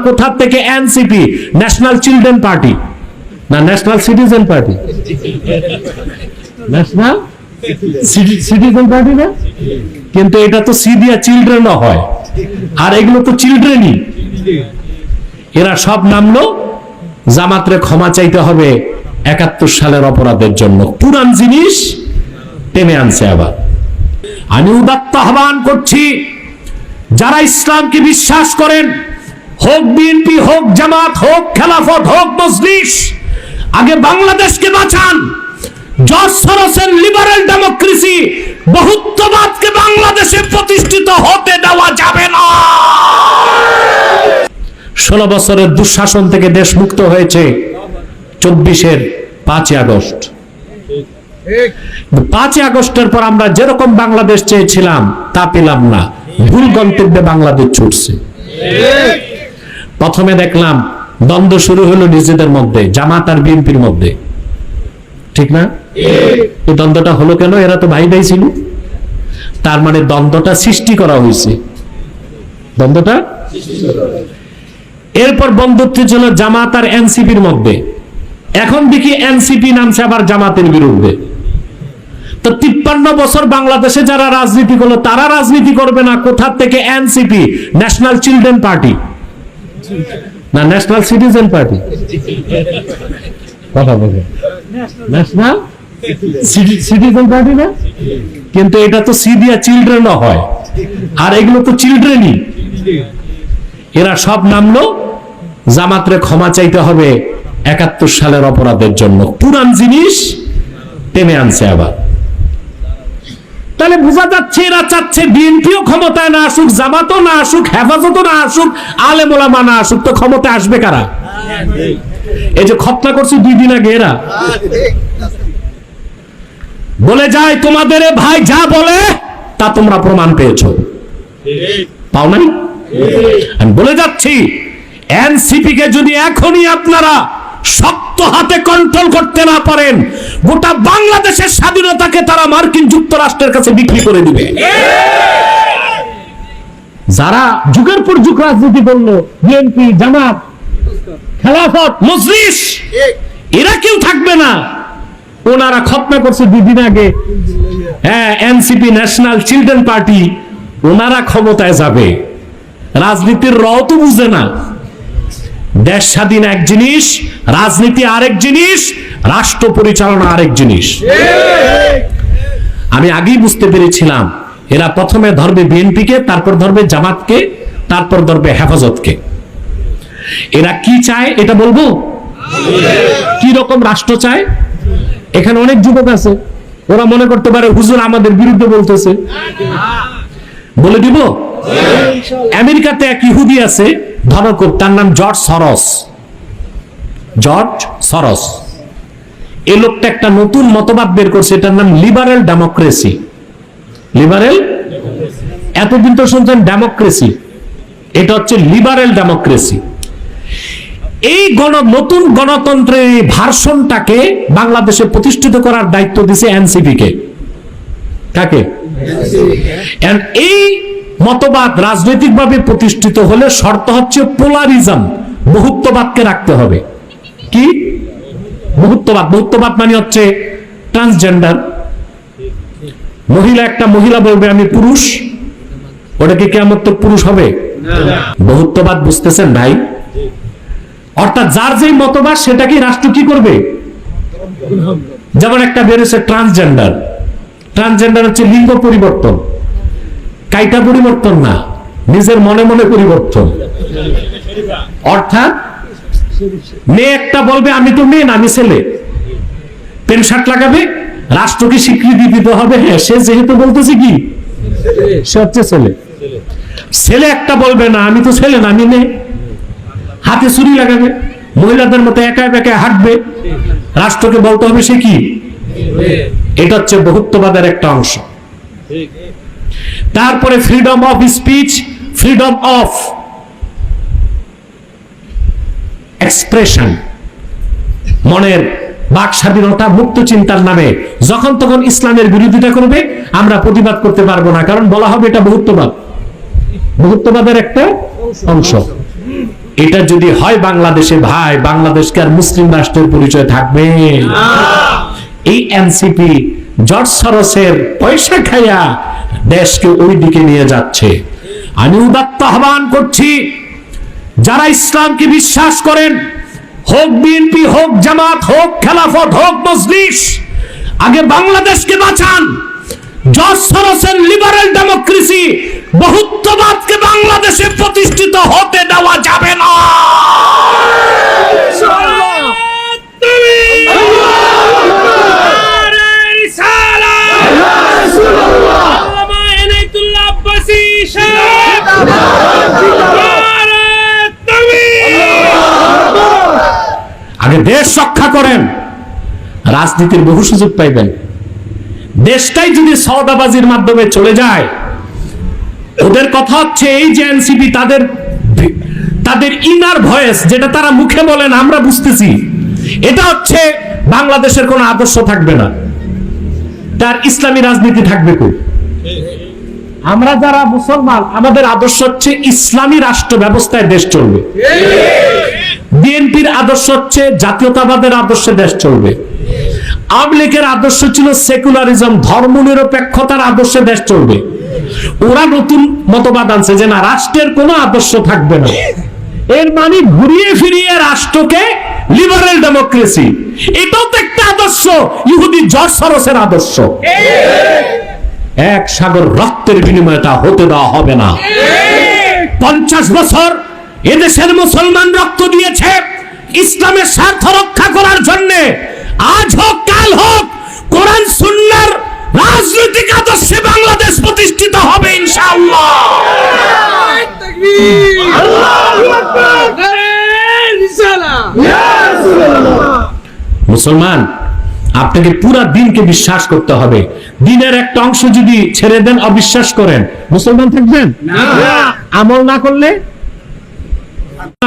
কোথা থেকে? NCP, national children party, না national citizen party, national citizen party না, কিন্তু এটা তো সি দিয়া চিলড্রেনও হয়, আর এগুলো তো চিলড্রেনই। এরা সব নামলো, জামাতরে ক্ষমা চাইতে হবে 71 সালের অপরাধের জন্য। পুরান জিনিস টেনে আনছে আবার। আমি উদাত্ত আহ্বান করছি, যারা ইসলামকে বিশ্বাস করেন, হোক বিএনপি, হোক জামাত, হোক খেলাফত, হোক মজলিস, আগে বাংলাদেশকে বাঁচান। জর্জ সরোসের লিবারেল ডেমোক্রেসি, বহুত্ববাদকে বাংলাদেশে প্রতিষ্ঠিত হতে দেওয়া যাবে না। 16 বছরের দুঃশাসন থেকে দেশ মুক্ত হয়েছে 24-এর 5 আগস্ট। 5 আগস্টের পর আমরা যেরকম বাংলাদেশ চেয়েছিলাম তা পেলাম না, ভুল গন্তব্যে বাংলাদেশ ছুটছে। প্রথমে দেখলাম দ্বন্দ্ব শুরু হলো নিজেদের মধ্যে, জামাত আর বিএনপির মধ্যে, ঠিক না? এই দ্বন্দ্বটা হলো কেন? এরা তো ভাই ভাই ছিল, তার মানে দ্বন্দ্বটা সৃষ্টি করা হয়েছে, দ্বন্দ্বটা। এরপর বন্ধুত্ব ছিল জামাত আর এনসিপির মধ্যে, এখন দেখি এনসিপি নামছে আবার জামাতের বিরুদ্ধে। তো 53 বছর বাংলাদেশে যারা রাজনীতি করলো তারা রাজনীতি করবে না কোথা থেকে? এনসিপি, ন্যাশনাল চিলড্রেন পার্টি, না ন্যাশনাল সিটিজেন পার্টি, কথা বলে ন্যাশনাল সিটিজেন পার্টি না, কিন্তু এটা তো সি দিয়া চিলড্রেনও হয়, আর এগুলো তো চিলড্রেনই। এরা সব নামলো, জামাতরে ক্ষমা চাইতে হবে 71 সালের অপরাধের জন্য। পুরান জিনিস টেনে আনছে আবার। তাহলে বোঝা যাচ্ছে এরা চাচ্ছে বিএনপিও ক্ষমতায় না আসুক, জামাতও না আসুক, হেফাজতও না আসুক, আলেম ওলামা না আসুক, তো ক্ষমতায় আসবে কারা? এই যে খতনা করছি 2 দিন আগে, এরা বলে যায় তোমাদের ভাই যা বলে তা তোমরা প্রমাণ পেয়েছো, পাও নাই? আমি বলে যাচ্ছি, এনসিপি কে যদি এখনই আপনারা শক্ত হাতে কন্ট্রোল করতে না পারেন, গোটা বাংলাদেশের স্বাধীনতাকে তারা মার্কিন যুক্তরাষ্ট্রের কাছে বিক্রি করে দিবে। যারা যুগের পর যুগ রাজনীতি করলো, বিএনপি, জামাত, খেলাফত, মজলিস, এরা কেউ থাকবে না। ওনারা খতনা করছে 2 দিন আগে, হ্যাঁ, এনসিপি, ন্যাশনাল চিলড্রেন পার্টি, ওনারা ক্ষমতায় যাবে। রাজনীতির রও তো বুঝে না। দেশ স্বাধীন এক জিনিস, রাজনীতি আরেক জিনিস, রাষ্ট্র পরিচালনা আরেক জিনিস। আমি আগেই বুঝতে পেরেছিলাম এরা প্রথমে ধরবে বিএনপিকে, তারপর ধরবে জামাতকে, তারপর ধরবে হেফাজতকে। এরা কি চায় এটা বলবো? কি রকম রাষ্ট্র চায়? এখানে অনেক যুবক আছে, ওরা মনে করতে পারে হুজুর আমাদের বিরুদ্ধে বলতেছে, বলে দিব। আমেরিকাতে এক ইহুদি আছে, ধনকুব, তার নাম জর্জ সরস। জর্জ সরস এই লোকটা একটা নতুন মতবাদ বের করছে, এটার নাম লিবারেল ডেমোক্রেসি। লিবারেল, এতদিন তো শুনছেন ডেমোক্রেসি, এটা হচ্ছে লিবারেল ডেমোক্রেসি। এই নতুন গণতন্ত্রের ভার্সনটাকে বাংলাদেশে প্রতিষ্ঠিত করার দায়িত্ব দিছে এনসিপি কে। কাকে? এই মতবাদ রাজনৈতিকভাবে প্রতিষ্ঠিত হলে শর্ত হচ্ছে পোলারিজম, বহুত্ববাদকে রাখতে হবে। কি বহুত্ববাদ? বহুত্ববাদ মানে হচ্ছে ট্রান্সজেন্ডার, মহিলা একটা মহিলা বলবে আমি পুরুষ, ওটাকে কিয়ামত তক পুরুষ হবে? বহুত্ববাদ বুঝতেছেন ভাই? অর্থাৎ যার যেই মতবাদ সেটাকে রাষ্ট্র কি করবে? যেমন একটা বেরোছে ট্রান্সজেন্ডার। ট্রান্সজেন্ডার হচ্ছে লিঙ্গ পরিবর্তন, কাইটা পরিবর্তন না, নিজের মনে মনে পরিবর্তন। অর্থাৎ মেয়ে একটা বলবে আমি তো মেয়ে না, আমি ছেলে, প্যান্ট শার্ট লাগাবে, রাষ্ট্রকে স্বীকৃতি দিতে হবে হ্যাঁ সে যেহেতু বলতেছে কি সে হচ্ছে ছেলে। ছেলে একটা বলবে না আমি তো ছেলে না, আমি মেয়ে, হাতে ছুরি লাগাবে, মহিলাদের মতো একা একা হাঁটবে, রাষ্ট্রকে বলতে হবে সে কি। এটা হচ্ছে বহুত্ববাদের একটা অংশ। তারপরে freedom of speech, freedom of expression, মনের বাক স্বাধীনতা, মুক্ত চিন্তার নামে যখন তখন ইসলামের বিরোধিতা করবে আমরা প্রতিবাদ করতে পারবো না, কারণ বলা হবে এটা বহুত্ববাদ, বহুত্ববাদের একটা অংশ। এটা যদি হয় বাংলাদেশে, ভাই, বাংলাদেশকে আর মুসলিম রাষ্ট্রের পরিচয় থাকবে? এই এনসিপি জর্জ সরোসের পয়সা খাইয়া দেশকে ওই দিকে নিয়ে যাচ্ছে। আমি উদাত্ত আহ্বান করছি, যারা ইসলামকে বিশ্বাস করেন, হোক বিএনপি, হোক জামাত, হোক খেলাফত, হোক মজলিস, আগে বাংলাদেশকে বাঁচান। জর্জ সরোসের লিবারেল ডেমোক্রেসি, বহুত্ববাদকে বাংলাদেশে প্রতিষ্ঠিত হতে দেওয়া যাবে না। আগে দেশ রক্ষা করেন, রাজনীতির বহু সুযোগ পাইবেন। দেশটাই যদি সওদাবাজির মাধ্যমে চলে যায়, ওদের কথা হচ্ছে এই যে এনসিপি, তাদের ইনার ভয়েস, যেটা তারা মুখে বলেন আমরা বুঝতেছি, এটা হচ্ছে বাংলাদেশের কোনো আদর্শ থাকবে না, তার ইসলামী রাজনীতি থাকবে কই? আমরা যারা মুসলমান, আমাদের আদর্শ হচ্ছে ইসলামী রাষ্ট্র ব্যবস্থায় দেশ চলবে। বিএনপির আদর্শ হচ্ছে জাতীয়তাবাদের আদর্শে দেশ চলবে। আওয়ামী লীগের আদর্শ ছিল সেকুলারিজম, ধর্মনিরপেক্ষতার আদর্শে দেশ চলবে। ওরা নতুন মতবাদ আনছে যে না, রাষ্ট্রের কোনো আদর্শ থাকবে না। এর মানে ঘুরিয়ে ফিরিয়ে রাষ্ট্রকে লিবারেল ডেমোক্রেসি, এটাও তো একটা আদর্শ, ইহুদি জর্জ সরোসের আদর্শ। এক সাগর রক্তের বিনিময়ে তা হতে দেওয়া হবে না। 50 বছর এদেশের মুসলমান রক্ত দিয়েছে ইসলামের স্বার্থ রক্ষা করার জন্য। আজ হোক কাল হোক, কোরআন সুন্নাহর রাজনৈতিক আদর্শে বাংলাদেশ প্রতিষ্ঠিত হবে ইনশাআল্লাহ। মুসলমান, আপনাকে পুরা দিনকে বিশ্বাস করতে হবে। দিনের একটা অংশ যদি ছেড়ে দেন, অবিশ্বাস করেন, মুসলমান থাকবেন না। আমল না করলে